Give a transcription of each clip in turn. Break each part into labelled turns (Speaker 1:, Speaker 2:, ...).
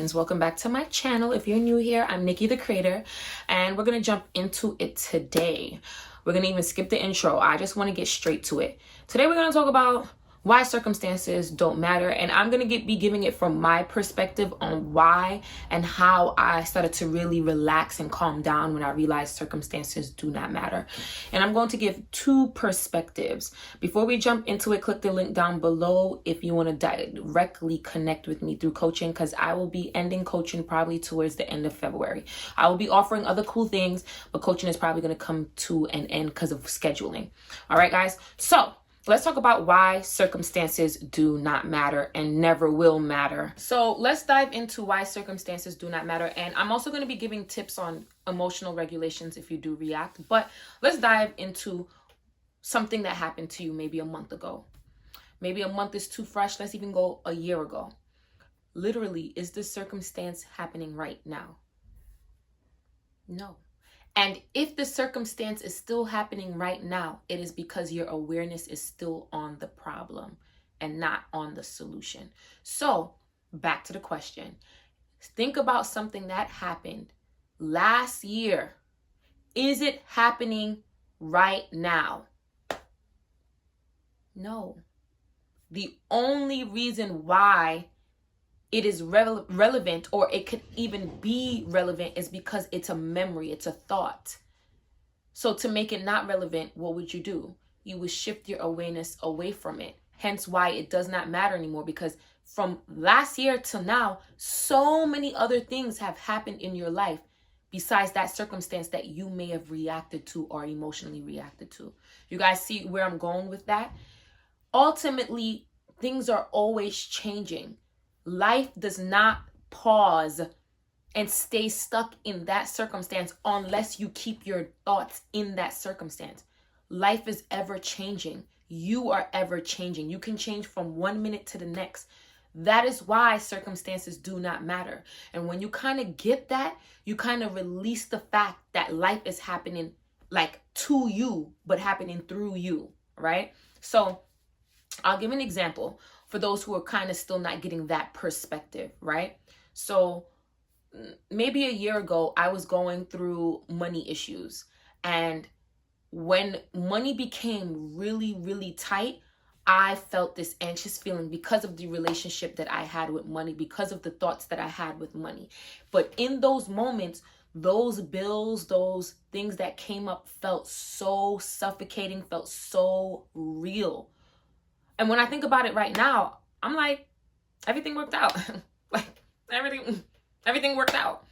Speaker 1: queens, welcome back to my channel. If you're new here, I'm Nikki the Creator, and we're gonna jump into it today. We're gonna even skip the intro. I just want to get straight to it. Today we're gonna talk about why circumstances don't matter, and I'm gonna be giving it from my perspective on why and how I started to really relax and calm down when I realized circumstances do not matter. And I'm going to give two perspectives. Before we jump into it, click the link down below if you want to directly connect with me through coaching, because I will be ending coaching probably towards the end of February. I will be offering other cool things, but coaching is probably going to come to an end because of scheduling. All right, guys. So let's talk about why circumstances do not matter and never will matter. So let's dive into why circumstances do not matter. And I'm also going to be giving tips on emotional regulations if you do react. But let's dive into something that happened to you maybe a month ago. Maybe a month is too fresh. Let's even go a year ago. Literally, is this circumstance happening right now? No. And if the circumstance is still happening right now, it is because your awareness is still on the problem and not on the solution. So back to the question. Think about something that happened last year. Is it happening right now? No. The only reason why it is relevant, or it could even be relevant, is because it's a memory, it's a thought. So to make it not relevant, what would you do? You would shift your awareness away from it. Hence why it does not matter anymore, because from last year till now, so many other things have happened in your life besides that circumstance that you may have reacted to or emotionally reacted to. You guys see where I'm going with that? Ultimately, things are always changing. Life does not pause and stay stuck in that circumstance unless you keep your thoughts in that circumstance. Life is ever changing. You are ever changing. You can change from 1 minute to the next. That is why circumstances do not matter. And when you kind of get that, you kind of release the fact that life is happening like to you, but happening through you, right? So I'll give an example for those who are kind of still not getting that perspective, right? So maybe a year ago, I was going through money issues. And when money became really, really tight, I felt this anxious feeling because of the relationship that I had with money, because of the thoughts that I had with money. But in those moments, those bills, those things that came up felt so suffocating, felt so real. And when I think about it right now, I'm like, everything worked out. Like everything worked out.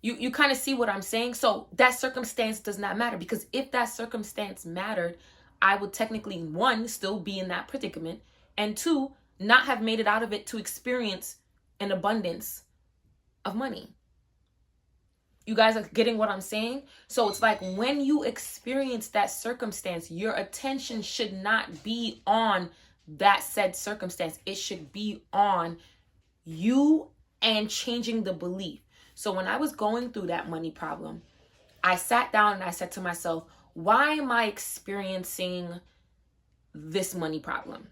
Speaker 1: You kind of see what I'm saying? So that circumstance does not matter, because if that circumstance mattered, I would technically, one, still be in that predicament, and two, not have made it out of it to experience an abundance of money. You guys are getting what I'm saying? So it's like when you experience that circumstance, your attention should not be on that said circumstance. It should be on you and changing the belief. So when I was going through that money problem, I sat down and I said to myself, why am I experiencing this money problem?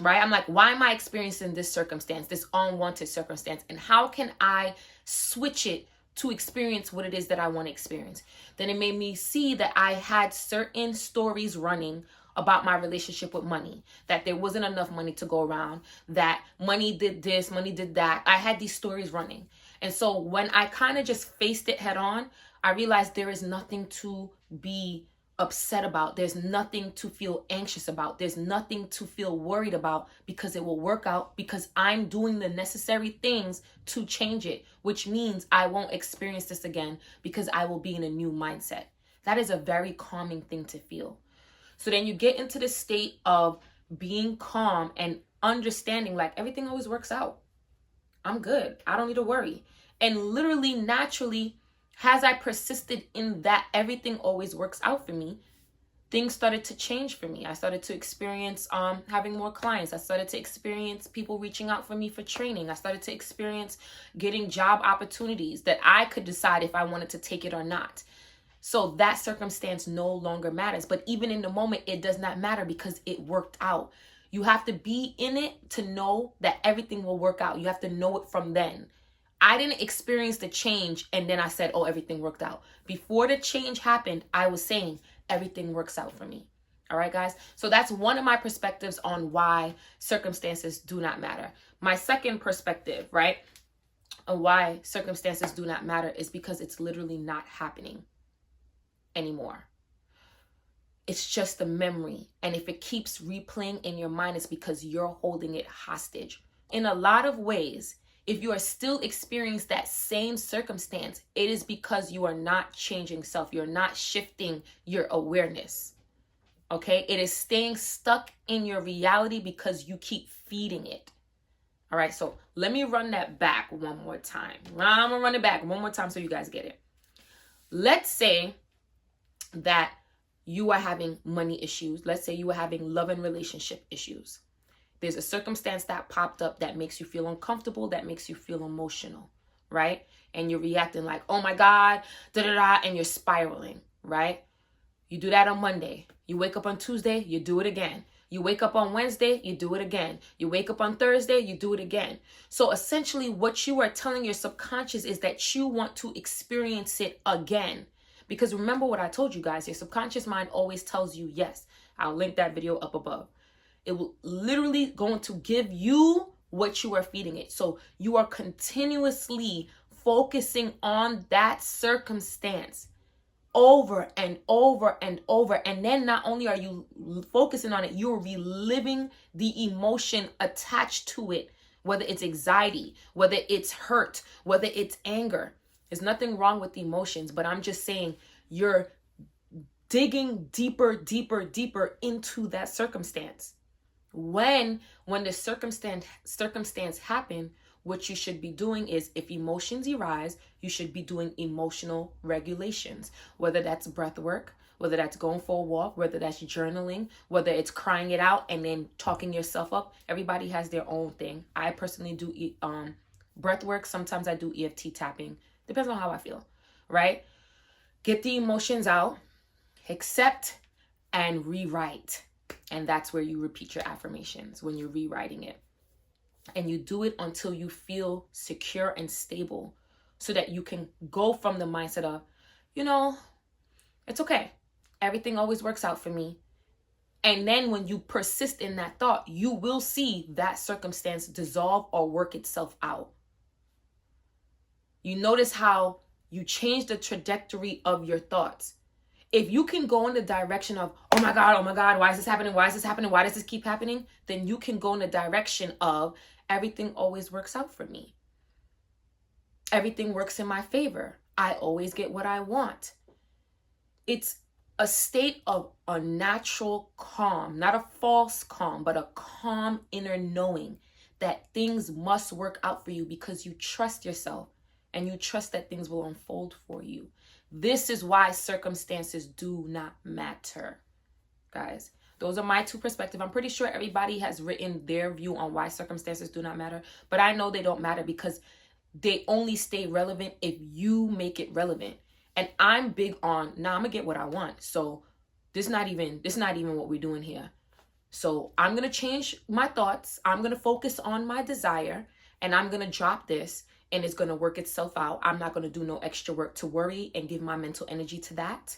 Speaker 1: Right? I'm like, why am I experiencing this circumstance, this unwanted circumstance? And how can I switch it to experience what it is that I want to experience? Then it made me see that I had certain stories running about my relationship with money, that there wasn't enough money to go around, that money did this, money did that. I had these stories running. And so when I kind of just faced it head on, I realized there is nothing to be upset about. There's nothing to feel anxious about. There's nothing to feel worried about, because it will work out, because I'm doing the necessary things to change it, which means I won't experience this again, because I will be in a new mindset. That is a very calming thing to feel. So then you get into the state of being calm and understanding, like, everything always works out. I'm good. I don't need to worry. And literally, naturally, as I persisted in that everything always works out for me, things started to change for me. I started to experience having more clients. I started to experience people reaching out for me for training. I started to experience getting job opportunities that I could decide if I wanted to take it or not. So that circumstance no longer matters. But even in the moment, it does not matter, because it worked out. You have to be in it to know that everything will work out. You have to know it from then. I didn't experience the change and then I said, oh, everything worked out. Before the change happened, I was saying everything works out for me. All right, guys. So that's one of my perspectives on why circumstances do not matter. My second perspective, right, on why circumstances do not matter is because it's literally not happening anymore. It's just a memory. And if it keeps replaying in your mind, it's because you're holding it hostage. In a lot of ways, if you are still experiencing that same circumstance, it is because you are not changing self. You're not shifting your awareness. Okay? It is staying stuck in your reality because you keep feeding it. All right? So let me run that back one more time. I'm going to run it back one more time so you guys get it. Let's say that you are having money issues. Let's say you are having love and relationship issues. There's a circumstance that popped up that makes you feel uncomfortable, that makes you feel emotional, right? And you're reacting like, oh my God, da-da-da, and you're spiraling, right? You do that on Monday. You wake up on Tuesday, you do it again. You wake up on Wednesday, you do it again. You wake up on Thursday, you do it again. So essentially what you are telling your subconscious is that you want to experience it again. Because remember what I told you guys, your subconscious mind always tells you yes. I'll link that video up above. It will literally going to give you what you are feeding it. So you are continuously focusing on that circumstance over and over and over. And then not only are you focusing on it, you're reliving the emotion attached to it, whether it's anxiety, whether it's hurt, whether it's anger. There's nothing wrong with the emotions, but I'm just saying you're digging deeper, deeper, deeper into that circumstance. When the circumstance happen, what you should be doing is, if emotions arise, you should be doing emotional regulations, whether that's breath work, whether that's going for a walk, whether that's journaling, whether it's crying it out and then talking yourself up. Everybody has their own thing. I personally do breath work. Sometimes I do EFT tapping. Depends on how I feel, right? Get the emotions out, accept, and rewrite. And that's where you repeat your affirmations when you're rewriting it. And you do it until you feel secure and stable so that you can go from the mindset of, it's okay. Everything always works out for me. And then when you persist in that thought, you will see that circumstance dissolve or work itself out. You notice how you change the trajectory of your thoughts. If you can go in the direction of, oh my God, why is this happening? Why is this happening? Why does this keep happening? Then you can go in the direction of, everything always works out for me. Everything works in my favor. I always get what I want. It's a state of a natural calm, not a false calm, but a calm inner knowing that things must work out for you because you trust yourself and you trust that things will unfold for you. This is why circumstances do not matter, guys. Those are my two perspectives. I'm pretty sure everybody has written their view on why circumstances do not matter, but I know they don't matter because they only stay relevant if you make it relevant. And I'm big on, I'm gonna get what I want. So this is not even what we're doing here. So I'm gonna change my thoughts. I'm gonna focus on my desire, and I'm gonna drop this, and it's gonna work itself out. I'm not gonna do no extra work to worry and give my mental energy to that.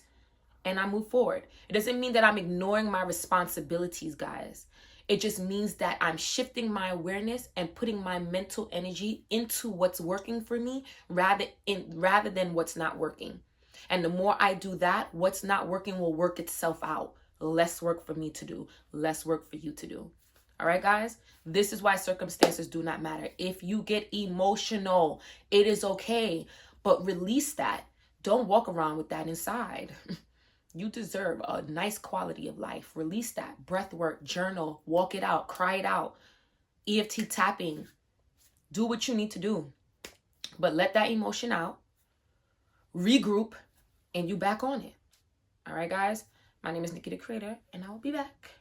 Speaker 1: And I move forward. It doesn't mean that I'm ignoring my responsibilities, guys. It just means that I'm shifting my awareness and putting my mental energy into what's working for me rather than what's not working. And the more I do that, what's not working will work itself out. Less work for me to do, less work for you to do. All right, guys? This is why circumstances do not matter. If you get emotional, it is okay, but release that. Don't walk around with that inside. You deserve a nice quality of life. Release that. Breath work, journal, walk it out, cry it out, EFT tapping. Do what you need to do. But let that emotion out, regroup, and you back on it. All right, guys? My name is Nikki the Creator, and I will be back.